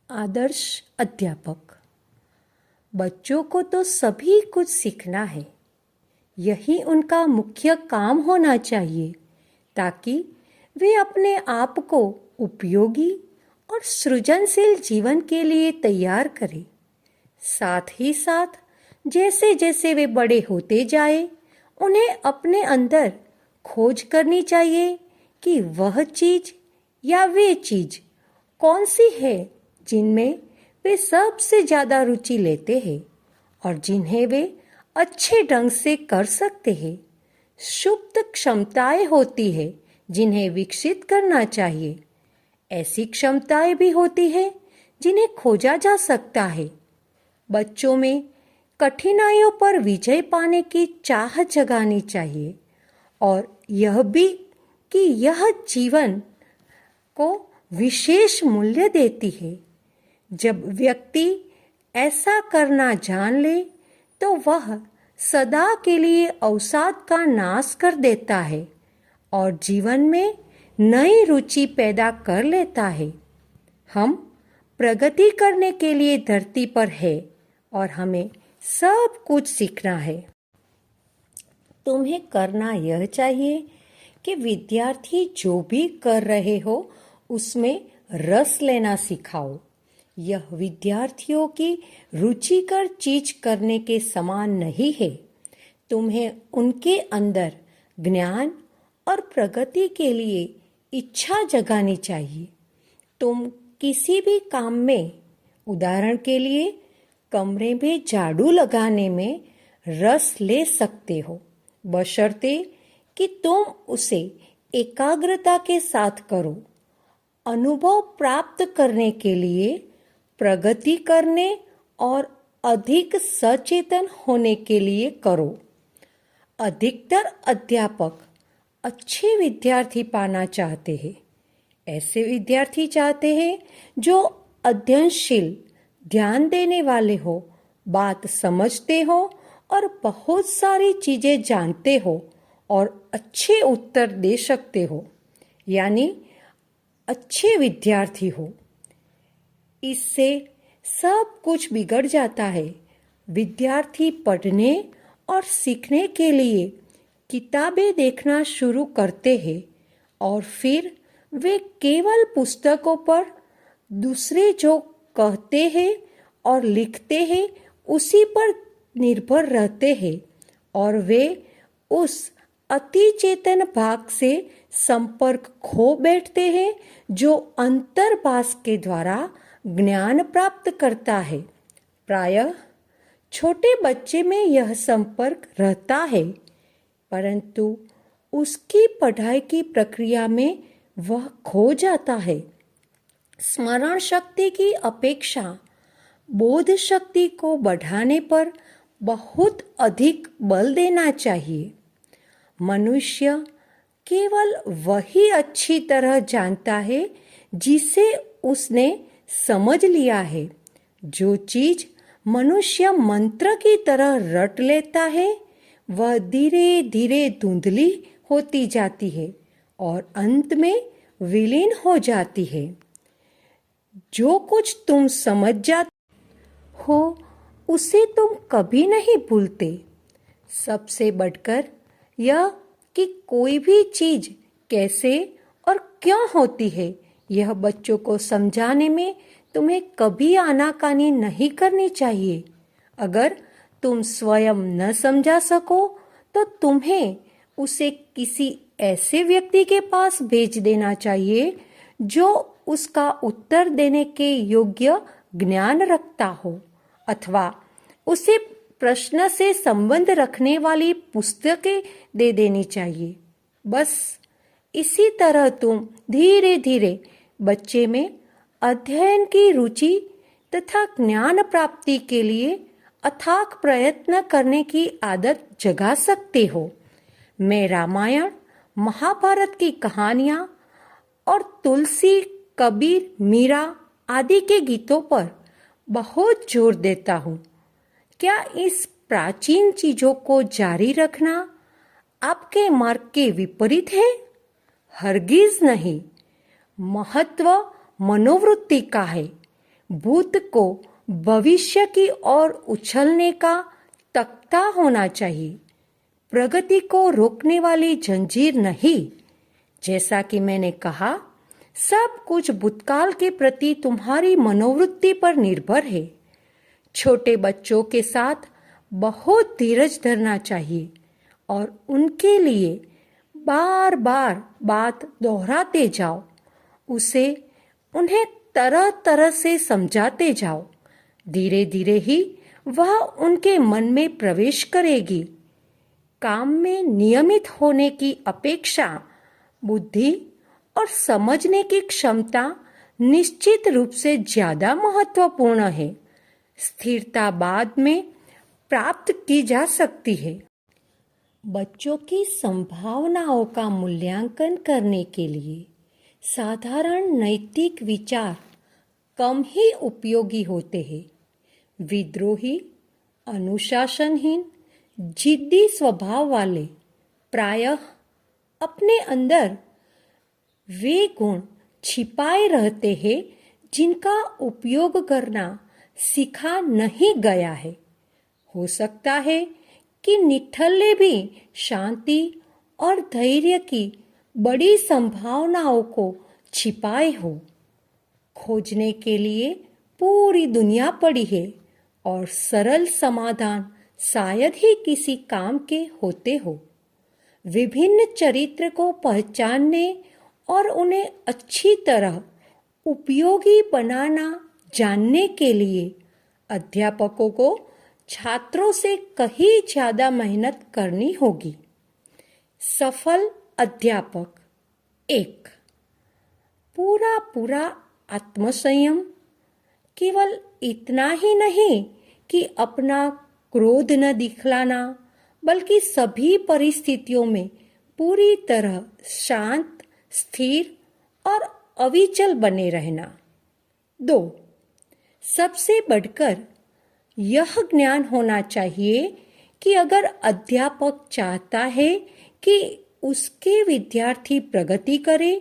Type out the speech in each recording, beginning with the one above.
आदर्श अध्यापक। बच्चों को तो सभी कुछ सीखना है, यही उनका मुख्य काम होना चाहिए ताकि वे अपने आप को उपयोगी और सृजनशील जीवन के लिए तैयार करें। साथ ही साथ जैसे जैसे वे बड़े होते जाए, उन्हें अपने अंदर खोज करनी चाहिए कि वह चीज़ या वे चीज़ कौन सी है जिनमें वे सबसे ज़्यादा रुचि लेते हैं और जिन्हें वे अच्छे ढंग से कर सकते हैं। सुप्त क्षमताएं होती है जिन्हें विकसित करना चाहिए। ऐसी क्षमताएं भी होती है जिन्हें खोजा जा सकता है। बच्चों में कठिनाइयों पर विजय पाने की चाह जगानी चाहिए और यह भी कि यह जीवन को विशेष मूल्य देती है। जब व्यक्ति ऐसा करना जान ले तो वह सदा के लिए अवसाद का नाश कर देता है और जीवन में नई रुचि पैदा कर लेता है। हम प्रगति करने के लिए धरती पर है और हमें सब कुछ सीखना है। तुम्हें करना यह चाहिए कि विद्यार्थी जो भी कर रहे हो उसमें रस लेना सिखाओ। यह विद्यार्थियों की रुचिकर चीज करने के समान नहीं है। तुम्हें उनके अंदर ज्ञान और प्रगति के लिए इच्छा जगानी चाहिए। तुम किसी भी काम में, उदाहरण के लिए कमरे में झाड़ू लगाने में रस ले सकते हो, बशर्ते कि तुम उसे एकाग्रता के साथ करो। अनुभव प्राप्त करने के लिए, प्रगति करने और अधिक सचेतन होने के लिए करो। अधिकतर अध्यापक अच्छे विद्यार्थी पाना चाहते हैं। ऐसे विद्यार्थी चाहते हैं जो अध्ययनशील, ध्यान देने वाले हो, बात समझते हो और बहुत सारी चीजें जानते हो और अच्छे उत्तर दे सकते हो, यानी अच्छे विद्यार्थी हो। इससे सब कुछ बिगड़ जाता है। विद्यार्थी पढ़ने और सीखने के लिए किताबें देखना शुरू करते हैं और फिर वे केवल पुस्तकों पर दूसरे जो कहते हैं और लिखते हैं उसी पर निर्भर रहते हैं और वे उस अति चेतन भाग से संपर्क खो बैठते हैं जो अंतर्भाष के द्वारा ज्ञान प्राप्त करता है। प्रायः छोटे बच्चे में यह संपर्क रहता है, परंतु उसकी पढ़ाई की प्रक्रिया में वह खो जाता है। स्मरण शक्ति की अपेक्षा बोध शक्ति को बढ़ाने पर बहुत अधिक बल देना चाहिए। मनुष्य केवल वही अच्छी तरह जानता है जिसे उसने समझ लिया है। जो चीज मनुष्य मंत्र की तरह रट लेता है वह धीरे धीरे धुंधली होती जाती है और अंत में विलीन हो जाती है। जो कुछ तुम समझ जाते हो उसे तुम कभी नहीं भूलते। सबसे बढ़कर यह कि कोई भी चीज कैसे और क्यों होती है, यह बच्चों को समझाने में तुम्हें कभी आनाकानी नहीं करनी चाहिए। अगर तुम स्वयं न समझा सको तो तुम्हें उसे किसी ऐसे व्यक्ति के पास भेज देना चाहिए जो उसका उत्तर देने के योग्य ज्ञान रखता हो, अथवा उसे प्रश्न से संबंध रखने वाली पुस्तकें दे देनी चाहिए। बस इसी तरह तुम धीरे धीरे बच्चे में अध्ययन की रुचि तथा ज्ञान प्राप्ति के लिए अथाक प्रयत्न करने की आदत जगा सकते हो। मैं रामायण, महाभारत की कहानियां और तुलसी, कबीर, मीरा आदि के गीतों पर बहुत जोर देता हूँ। क्या इस प्राचीन चीजों को जारी रखना आपके मार्ग के विपरीत है? हरगिज नहीं। महत्व मनोवृत्ति का है। भूत को भविष्य की ओर उछलने का तख्ता होना चाहिए, प्रगति को रोकने वाली जंजीर नहीं। जैसा कि मैंने कहा, सब कुछ भूतकाल के प्रति तुम्हारी मनोवृत्ति पर निर्भर है। छोटे बच्चों के साथ बहुत धीरज धरना चाहिए और उनके लिए बार बार बात दोहराते जाओ। उन्हें तरह तरह से समझाते जाओ। धीरे धीरे ही वह उनके मन में प्रवेश करेगी। काम में नियमित होने की अपेक्षा बुद्धि और समझने की क्षमता निश्चित रूप से ज्यादा महत्वपूर्ण है। स्थिरता बाद में प्राप्त की जा सकती है। बच्चों की संभावनाओं का मूल्यांकन करने के लिए साधारण नैतिक विचार कम ही उपयोगी होते हैं। विद्रोही, अनुशासनहीन, जिद्दी स्वभाव वाले प्रायः अपने अंदर वे गुण छिपाए रहते हैं जिनका उपयोग करना सीखा नहीं गया है। हो सकता है कि निठल्ले भी शांति और धैर्य की बड़ी संभावनाओं को छिपाए हो। खोजने के लिए पूरी दुनिया पड़ी है और सरल समाधान शायद ही किसी काम के होते हो। विभिन्न चरित्र को पहचानने और उन्हें अच्छी तरह उपयोगी बनाना जानने के लिए अध्यापकों को छात्रों से कहीं ज्यादा मेहनत करनी होगी। सफल अध्यापक 1. पूरा आत्मसंयम। केवल इतना ही नहीं कि अपना क्रोध न दिखलाना, बल्कि सभी परिस्थितियों में पूरी तरह शांत, स्थिर और अविचल बने रहना। 2. सबसे बढ़कर यह ज्ञान होना चाहिए कि अगर अध्यापक चाहता है कि उसके विद्यार्थी प्रगति करे,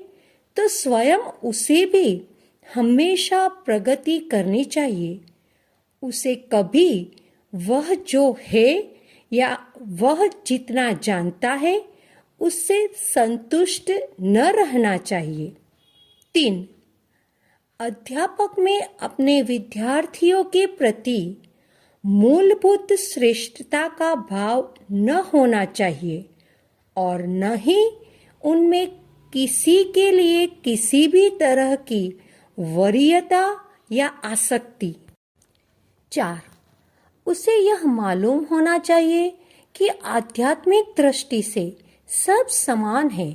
तो स्वयं उसे भी हमेशा प्रगति करनी चाहिए। उसे कभी वह जो है या वह जितना जानता है उससे संतुष्ट न रहना चाहिए। 3. अध्यापक में अपने विद्यार्थियों के प्रति मूलभूत श्रेष्ठता का भाव न होना चाहिए और न ही उनमें किसी के लिए किसी भी तरह की वरीयता या आसक्ति। 4. उसे यह मालूम होना चाहिए कि आध्यात्मिक दृष्टि से सब समान है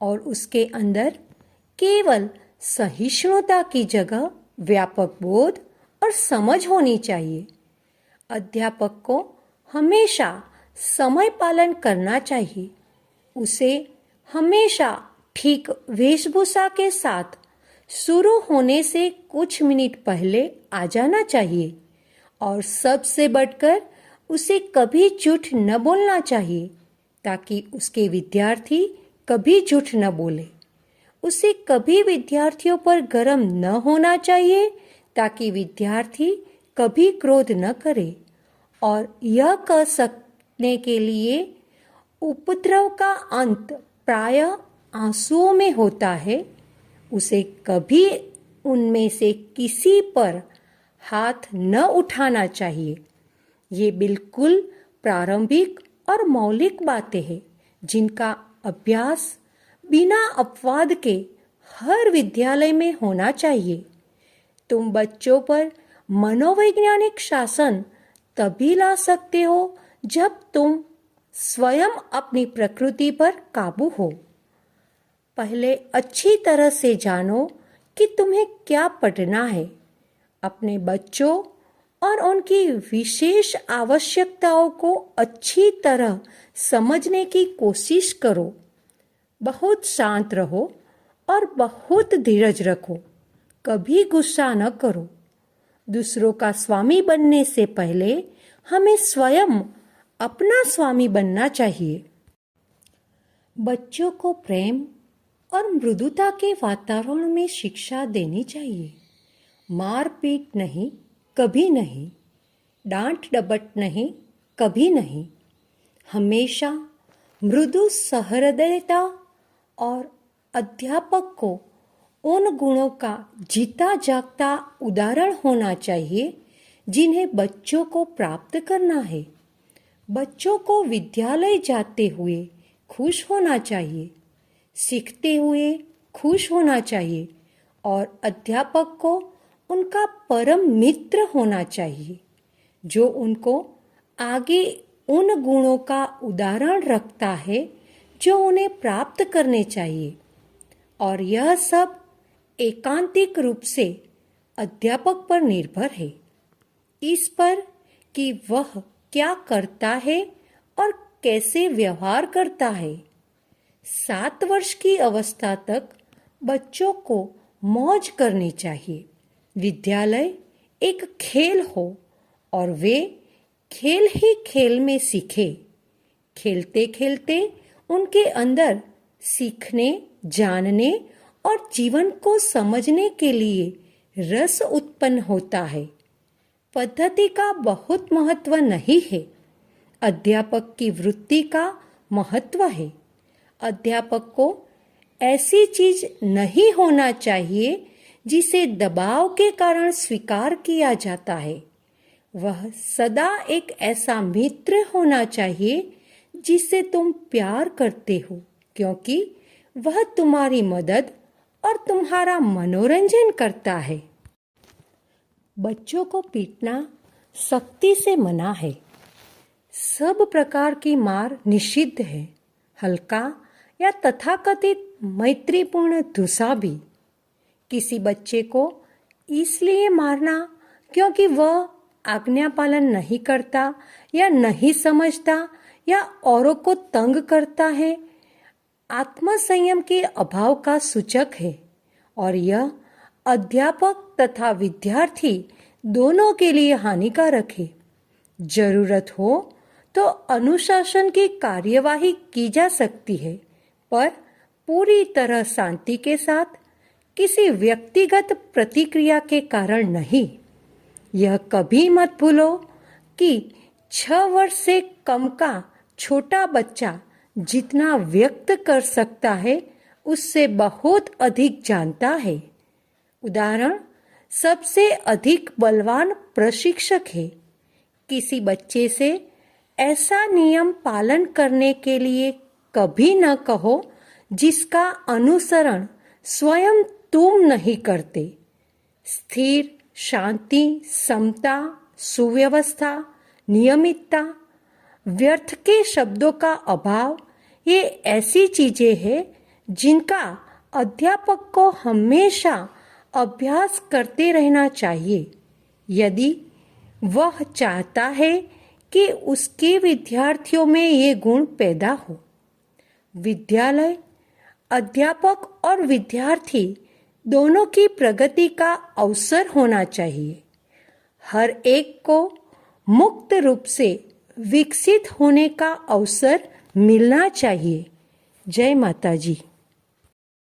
और उसके अंदर केवल सहिष्णुता की जगह व्यापक बोध और समझ होनी चाहिए। अध्यापक को हमेशा समय पालन करना चाहिए। उसे हमेशा ठीक वेशभूषा के साथ शुरू होने से कुछ मिनट पहले आ जाना चाहिए और सबसे बढ़कर उसे कभी झूठ न बोलना चाहिए ताकि उसके विद्यार्थी कभी झूठ न बोले। उसे कभी विद्यार्थियों पर गर्म न होना चाहिए ताकि विद्यार्थी कभी क्रोध न करे और यह कह सकने के लिए उपद्रव का अंत प्रायः आंसुओं में होता है। उसे कभी उनमें से किसी पर हाथ न उठाना चाहिए। ये बिल्कुल प्रारंभिक और मौलिक बातें हैं जिनका अभ्यास बिना अपवाद के हर विद्यालय में होना चाहिए। तुम बच्चों पर मनोवैज्ञानिक शासन तभी ला सकते हो जब तुम स्वयं अपनी प्रकृति पर काबू हो। पहले अच्छी तरह से जानो कि तुम्हें क्या पढ़ना है। अपने बच्चों और उनकी विशेष आवश्यकताओं को अच्छी तरह समझने की कोशिश करो। बहुत शांत रहो और बहुत धीरज रखो। कभी गुस्सा न करो। दूसरों का स्वामी बनने से पहले हमें स्वयं अपना स्वामी बनना चाहिए। बच्चों को प्रेम और मृदुता के वातावरण में शिक्षा देनी चाहिए मारपीट नहीं, कभी नहीं। डांट डपट नहीं, कभी नहीं। हमेशा मृदु सहृदयता और अध्यापक को उन गुणों का जीता जागता उदाहरण होना चाहिए जिन्हें बच्चों को प्राप्त करना है। बच्चों को विद्यालय जाते हुए खुश होना चाहिए, सीखते हुए खुश होना चाहिए और अध्यापक को उनका परम मित्र होना चाहिए जो उनको आगे उन गुणों का उदाहरण रखता है जो उन्हें प्राप्त करने चाहिए। और यह सब एकांतिक रूप से अध्यापक पर निर्भर है, इस पर कि वह क्या करता है और कैसे व्यवहार करता है। 7 वर्ष की अवस्था तक बच्चों को मौज करनी चाहिए। विद्यालय एक खेल हो और वे खेल ही खेल में सीखे। खेलते खेलते उनके अंदर सीखने, जानने और जीवन को समझने के लिए रस उत्पन्न होता है। पद्धति का बहुत महत्व नहीं है, अध्यापक की वृत्ति का महत्व है। अध्यापक को ऐसी चीज नहीं होना चाहिए जिसे दबाव के कारण स्वीकार किया जाता है। वह सदा एक ऐसा मित्र होना चाहिए जिससे तुम प्यार करते हो, क्योंकि वह तुम्हारी मदद और तुम्हारा मनोरंजन करता है। बच्चों को पीटना सख्ती से मना है। सब प्रकार की मार निषिद्ध है, हल्का या तथाकथित मैत्रीपूर्ण धुसा भी। किसी बच्चे को इसलिए मारना क्योंकि वह आज्ञा पालन नहीं करता या नहीं समझता या औरों को तंग करता है, आत्मसंयम के अभाव का सूचक है और यह अध्यापक तथा विद्यार्थी दोनों के लिए हानिकारक है। जरूरत हो तो अनुशासन की कार्यवाही की जा सकती है, पर पूरी तरह शांति के साथ, किसी व्यक्तिगत प्रतिक्रिया के कारण नहीं। यह कभी मत भूलो कि 6 वर्ष से कम का छोटा बच्चा जितना व्यक्त कर सकता है उससे बहुत अधिक जानता है। उदाहरण, सबसे अधिक बलवान प्रशिक्षक है। किसी बच्चे से ऐसा नियम पालन करने के लिए कभी न कहो जिसका अनुसरण स्वयं तुम नहीं करते। स्थिर, शांति, समता, सुव्यवस्था, नियमितता, व्यर्थ के शब्दों का अभाव, ये ऐसी चीजें हैं जिनका अध्यापक को हमेशा अभ्यास करते रहना चाहिए यदि वह चाहता है कि उसके विद्यार्थियों में ये गुण पैदा हो। विद्यालय, अध्यापक और विद्यार्थी दोनों की प्रगति का अवसर होना चाहिए। हर एक को मुक्त रूप से विकसित होने का अवसर मिलना चाहिए। जय माता जी।